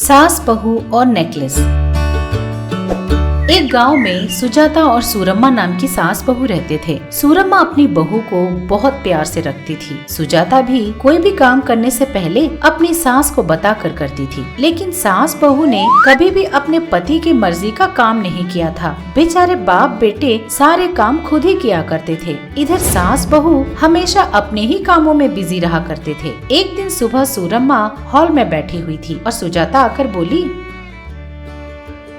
सास बहू और नेकलेस। एक गांव में सुजाता और सूरम्मा नाम की सास बहू रहते थे। सूरम्मा अपनी बहू को बहुत प्यार से रखती थी। सुजाता भी कोई भी काम करने से पहले अपनी सास को बता कर करती थी, लेकिन सास बहू ने कभी भी अपने पति की मर्जी का काम नहीं किया था। बेचारे बाप बेटे सारे काम खुद ही किया करते थे। इधर सास बहू हमेशा अपने ही कामों में बिजी रहा करते थे। एक दिन सुबह सूरम्मा हॉल में बैठी हुई थी और सुजाता आकर बोली,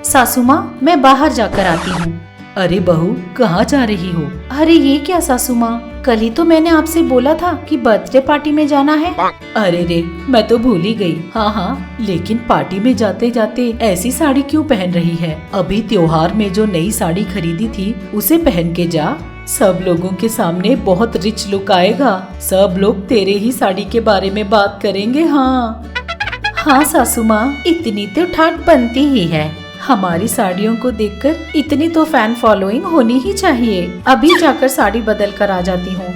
सासू माँ, मैं बाहर जाकर आती हूँ। अरे बहू, कहाँ जा रही हो? अरे ये क्या सासू माँ, कल ही तो मैंने आपसे बोला था कि बर्थडे पार्टी में जाना है। अरे रे, मैं तो भूल ही गई। हाँ, लेकिन पार्टी में जाते जाते ऐसी साड़ी क्यों पहन रही है? अभी त्योहार में जो नई साड़ी खरीदी थी उसे पहन के जा। सब लोगों के सामने बहुत रिच लुक आएगा। सब लोग तेरे ही साड़ी के बारे में बात करेंगे। हाँ सासू माँ, इतनी तो ठाट बनती ही है। हमारी साड़ियों को देखकर इतनी तो फैन फॉलोइंग होनी ही चाहिए। अभी जाकर साड़ी बदल कर आ जाती हूँ।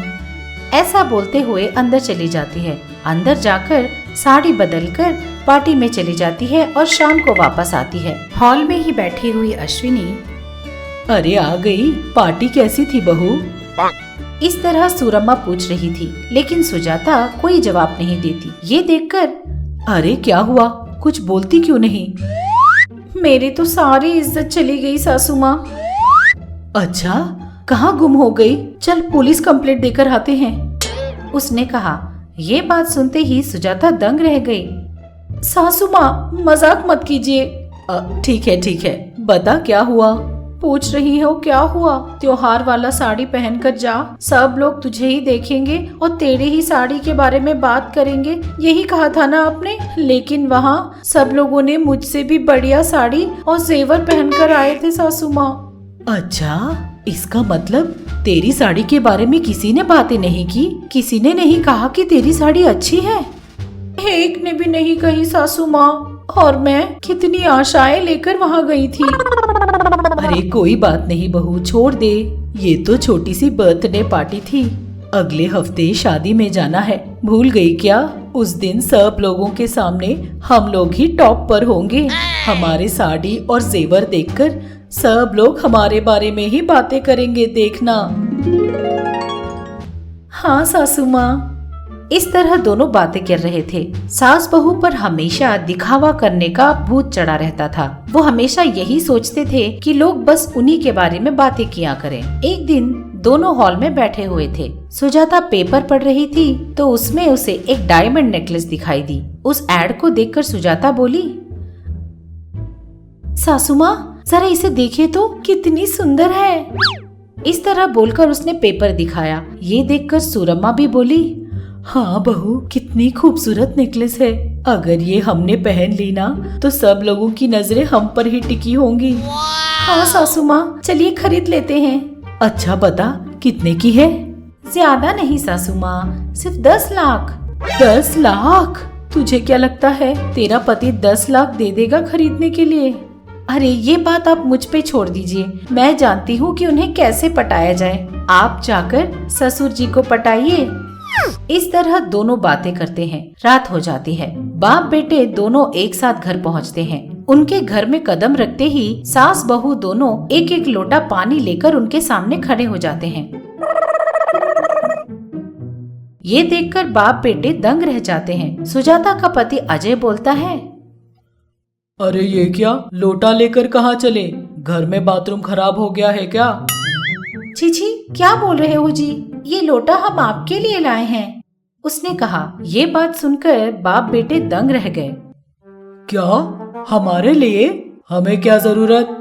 ऐसा बोलते हुए अंदर चली जाती है। अंदर जाकर साड़ी बदलकर पार्टी में चली जाती है और शाम को वापस आती है। हॉल में ही बैठी हुई अश्विनी, अरे आ गई, पार्टी कैसी थी बहू? इस तरह सूरम्मा पूछ रही थी, लेकिन सुजाता कोई जवाब नहीं देती। ये देखकर, अरे क्या हुआ, कुछ बोलती क्यों नहीं? मेरी तो सारी इज्जत चली गई सासू माँ। अच्छा, कहाँ गुम हो गई? चल पुलिस कंप्लेंट देकर आते हैं, उसने कहा। ये बात सुनते ही सुजाता दंग रह गई। सासू माँ, मजाक मत कीजिए। ठीक है, बता क्या हुआ? पूछ रही हो क्या हुआ? त्योहार वाला साड़ी पहनकर जा, सब लोग तुझे ही देखेंगे और तेरे ही साड़ी के बारे में बात करेंगे, यही कहा था ना आपने। लेकिन वहाँ सब लोगों ने मुझसे भी बढ़िया साड़ी और जेवर पहनकर आए थे सासू माँ। अच्छा, इसका मतलब तेरी साड़ी के बारे में किसी ने बातें नहीं की? किसी ने नहीं कहा कि तेरी साड़ी अच्छी है? एक ने भी नहीं कही सासू माँ, और मैं कितनी आशाएं लेकर वहाँ गई थी। अरे कोई बात नहीं बहू, छोड़ दे। ये तो छोटी सी बर्थडे पार्टी थी। अगले हफ्ते शादी में जाना है, भूल गई क्या? उस दिन सब लोगों के सामने हम लोग ही टॉप पर होंगे। हमारे साड़ी और जेवर देखकर सब लोग हमारे बारे में ही बातें करेंगे, देखना। हाँ सासू माँ। इस तरह दोनों बातें कर रहे थे। सास बहू पर हमेशा दिखावा करने का भूत चढ़ा रहता था। वो हमेशा यही सोचते थे कि लोग बस उन्हीं के बारे में बातें किया करें। एक दिन दोनों हॉल में बैठे हुए थे। सुजाता पेपर पढ़ रही थी तो उसमें उसे एक डायमंड नेकलेस दिखाई दी। उस एड को देखकर सुजाता बोली, सासू माँ, जरा इसे देखिए तो, कितनी सुंदर है। इस तरह बोलकर उसने पेपर दिखाया। ये देखकर सूरम्मा भी बोली, हाँ बहू, कितनी खूबसूरत नेकलेस है। अगर ये हमने पहन ली ना तो सब लोगों की नजरें हम पर ही टिकी होंगी। हाँ सासू माँ, चलिए खरीद लेते हैं। अच्छा बता, कितने की है? ज्यादा नहीं सासू माँ, सिर्फ 10 लाख। 10 लाख? तुझे क्या लगता है तेरा पति 10 लाख दे देगा खरीदने के लिए? अरे ये बात आप मुझ पे छोड़ दीजिए, मैं जानती हूँ कि उन्हें कैसे पटाया जाए। आप जाकर ससुर जी को पटाइए। इस तरह दोनों बातें करते हैं। रात हो जाती है। बाप बेटे दोनों एक साथ घर पहुंचते हैं। उनके घर में कदम रखते ही सास बहू दोनों एक एक लोटा पानी लेकर उनके सामने खड़े हो जाते हैं। ये देखकर बाप बेटे दंग रह जाते हैं। सुजाता का पति अजय बोलता है, अरे ये क्या, लोटा लेकर कहाँ चले? घर में बाथरूम खराब हो गया है क्या? छी, क्या बोल रहे हो जी, ये लोटा हम आपके लिए लाए हैं, उसने कहा। ये बात सुनकर बाप बेटे दंग रह गए। क्या, हमारे लिए? हमें क्या जरूरत?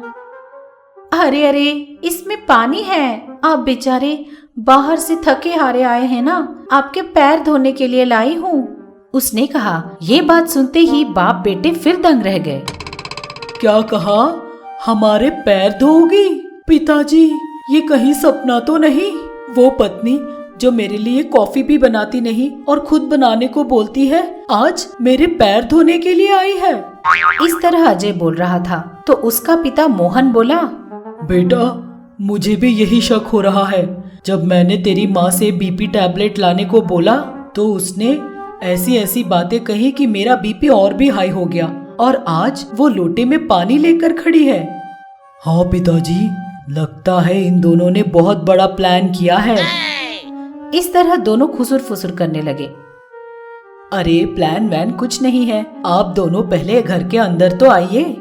अरे इसमें पानी है। आप बेचारे बाहर से थके हारे आए हैं ना, आपके पैर धोने के लिए लाई हूँ, उसने कहा। ये बात सुनते ही बाप बेटे फिर दंग रह गए। क्या कहा? हमारे पैर धोगी? पिताजी, ये कहीं सपना तो नहीं? वो पत्नी जो मेरे लिए कॉफी भी बनाती नहीं और खुद बनाने को बोलती है, आज मेरे पैर धोने के लिए आई है। इस तरह अजय बोल रहा था तो उसका पिता मोहन बोला, बेटा, मुझे भी यही शक हो रहा है। जब मैंने तेरी माँ से बीपी टैबलेट लाने को बोला तो उसने ऐसी बातें कही कि मेरा बीपी और भी हाई हो गया। और आज वो लोटे में पानी लेकर खड़ी है। हाँ पिताजी, लगता है इन दोनों ने बहुत बड़ा प्लान किया है। इस तरह दोनों खुसुर फुसुर करने लगे। अरे प्लान वैन कुछ नहीं है, आप दोनों पहले घर के अंदर तो आइए।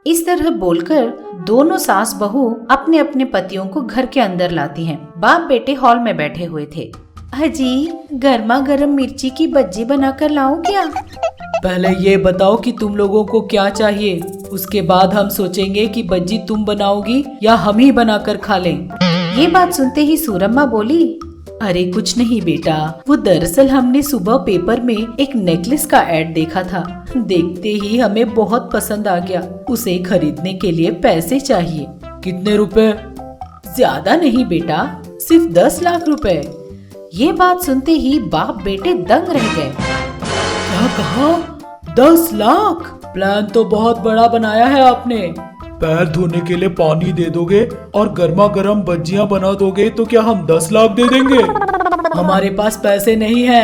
इस तरह बोलकर दोनों सास बहू अपने अपने पतियों को घर के अंदर लाती हैं। बाप बेटे हॉल में बैठे हुए थे। अजी, गर्मा गर्म मिर्ची की बज्जी बनाकर लाऊं क्या? पहले ये बताओ कि तुम लोगों को क्या चाहिए, उसके बाद हम सोचेंगे कि बज्जी तुम बनाओगी या हम ही बनाकर खा लें। ये बात सुनते ही सूरम्मा बोली, अरे कुछ नहीं बेटा, वो दरअसल हमने सुबह पेपर में एक नेकलेस का ऐड देखा था। देखते ही हमें बहुत पसंद आ गया। उसे खरीदने के लिए पैसे चाहिए। कितने रुपए? ज्यादा नहीं बेटा, सिर्फ 10 लाख रुपए। ये बात सुनते ही बाप बेटे दंग रह गए। क्या कहा? 10 लाख? प्लान तो बहुत बड़ा बनाया है आपने। पैर धोने के लिए पानी दे दोगे और गर्मा गर्म भजियां बना दोगे तो क्या हम 10 लाख दे देंगे? हमारे पास पैसे नहीं है।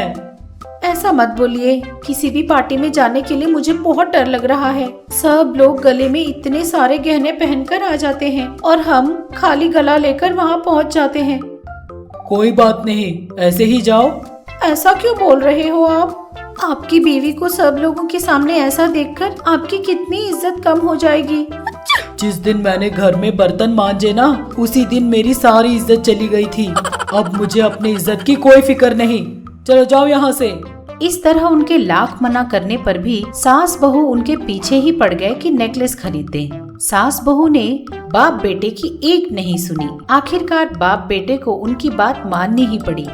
ऐसा मत बोलिए, किसी भी पार्टी में जाने के लिए मुझे बहुत डर लग रहा है। सब लोग गले में इतने सारे गहने पहनकर आ जाते हैं और हम खाली गला लेकर वहाँ पहुँच जाते हैं। कोई बात नहीं, ऐसे ही जाओ। ऐसा क्यों बोल रहे हो आप? आपकी बीवी को सब लोगों के सामने ऐसा देखकर आपकी कितनी इज्जत कम हो जाएगी। जिस दिन मैंने घर में बर्तन मांजे ना, उसी दिन मेरी सारी इज्जत चली गई थी। अब मुझे अपनी इज्जत की कोई फिक्र नहीं। चलो जाओ यहाँ से। इस तरह उनके लाख मना करने पर भी सास बहू उनके पीछे ही पड़ गए कि नेकलेस खरीद दें। सास बहू ने बाप बेटे की एक नहीं सुनी। आखिरकार बाप बेटे को उनकी बात माननी ही पड़ी।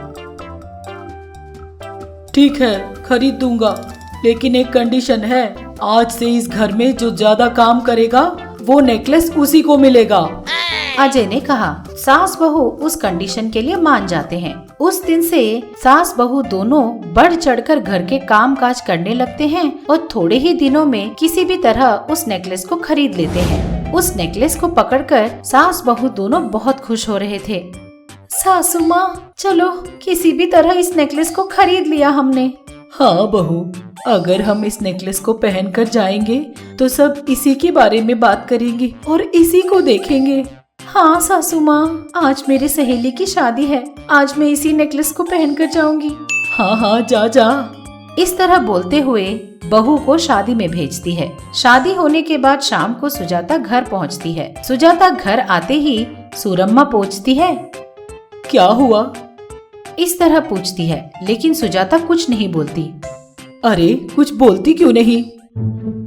ठीक है, खरीद दूंगा, लेकिन एक कंडीशन है। आज से इस घर में जो ज्यादा काम करेगा वो नेकलेस उसी को मिलेगा। अजय ने कहा। सास बहू उस कंडीशन के लिए मान जाते हैं। उस दिन से सास बहू दोनों बढ़ चढ़कर घर के काम काज करने लगते हैं और थोड़े ही दिनों में किसी भी तरह उस नेकलेस को खरीद लेते हैं। उस नेकलेस को पकड़कर सास बहू दोनों बहुत खुश हो रहे थे। सासू माँ, चलो किसी भी तरह इस नेकलेस को खरीद लिया हमने। हाँ बहू, अगर हम इस नेकलेस को पहन कर जाएंगे तो सब इसी के बारे में बात करेंगे और इसी को देखेंगे। हाँ सासू माँ, आज मेरी सहेली की शादी है, आज मैं इसी नेकलेस को पहन कर जाऊंगी। हाँ हाँ, जा जा। इस तरह बोलते हुए बहू को शादी में भेजती है। शादी होने के बाद शाम को सुजाता घर पहुँचती है। सुजाता घर आते ही सूरम्मा पूछती है, क्या हुआ? इस तरह पूछती है, लेकिन सुजाता कुछ नहीं बोलती। अरे कुछ बोलती क्यों नहीं?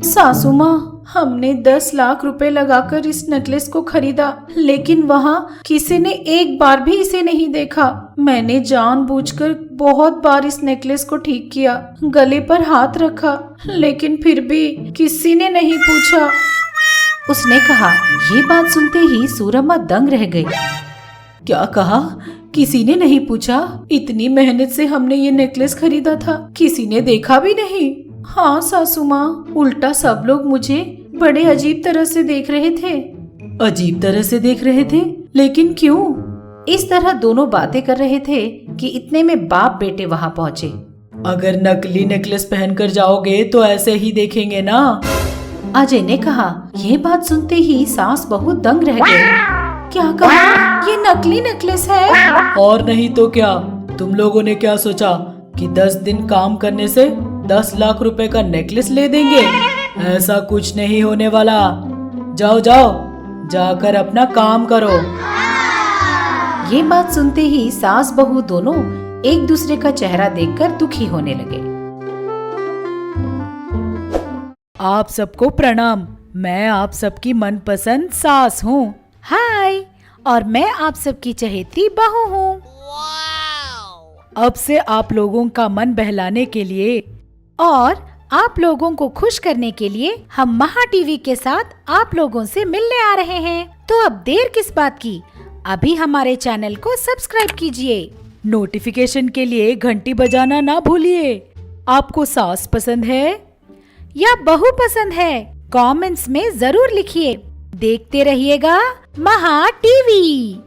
सासू माँ, हमने 10 लाख रुपए लगाकर इस नेकलेस को खरीदा, लेकिन वहाँ किसी ने एक बार भी इसे नहीं देखा। मैंने जानबूझकर बहुत बार इस नेकलेस को ठीक किया, गले पर हाथ रखा, लेकिन फिर भी किसी ने नहीं पूछा। उसने कहा। ये बात सुनते ही सूरम्मा दंग रह गई। क्या कहा? किसी ने नहीं पूछा? इतनी मेहनत से हमने ये नेकलेस खरीदा था, किसी ने देखा भी नहीं? हाँ सासू माँ, उल्टा सब लोग मुझे बड़े अजीब तरह से देख रहे थे। अजीब तरह से देख रहे थे? लेकिन क्यों? इस तरह दोनों बातें कर रहे थे कि इतने में बाप बेटे वहाँ पहुँचे। अगर नकली नेकलेस पहनकर जाओगे तो ऐसे ही देखेंगे ना? अजय ने कहा। ये बात सुनते ही सास बहू दंग रह गए। क्या कहा? ये नकली नेकलेस है? और नहीं तो क्या। तुम लोगों ने क्या सोचा कि 10 दिन काम करने से 10 लाख रुपए का नेकलेस ले देंगे? ऐसा कुछ नहीं होने वाला। जाओ जाओ, जाकर अपना काम करो। ये बात सुनते ही सास बहू दोनों एक दूसरे का चेहरा देखकर दुखी होने लगे। आप सबको प्रणाम। मैं आप सबकी मनपसंद सास हूँ। हाय, और मैं आप सबकी चहेती बहू हूँ। अब से आप लोगों का मन बहलाने के लिए और आप लोगों को खुश करने के लिए हम महा टीवी के साथ आप लोगों से मिलने आ रहे हैं। तो अब देर किस बात की, अभी हमारे चैनल को सब्सक्राइब कीजिए। नोटिफिकेशन के लिए घंटी बजाना ना भूलिए। आपको सास पसंद है या बहू पसंद है? कमेंट्स में जरूर लिखिए। देखते रहिएगा महा टीवी।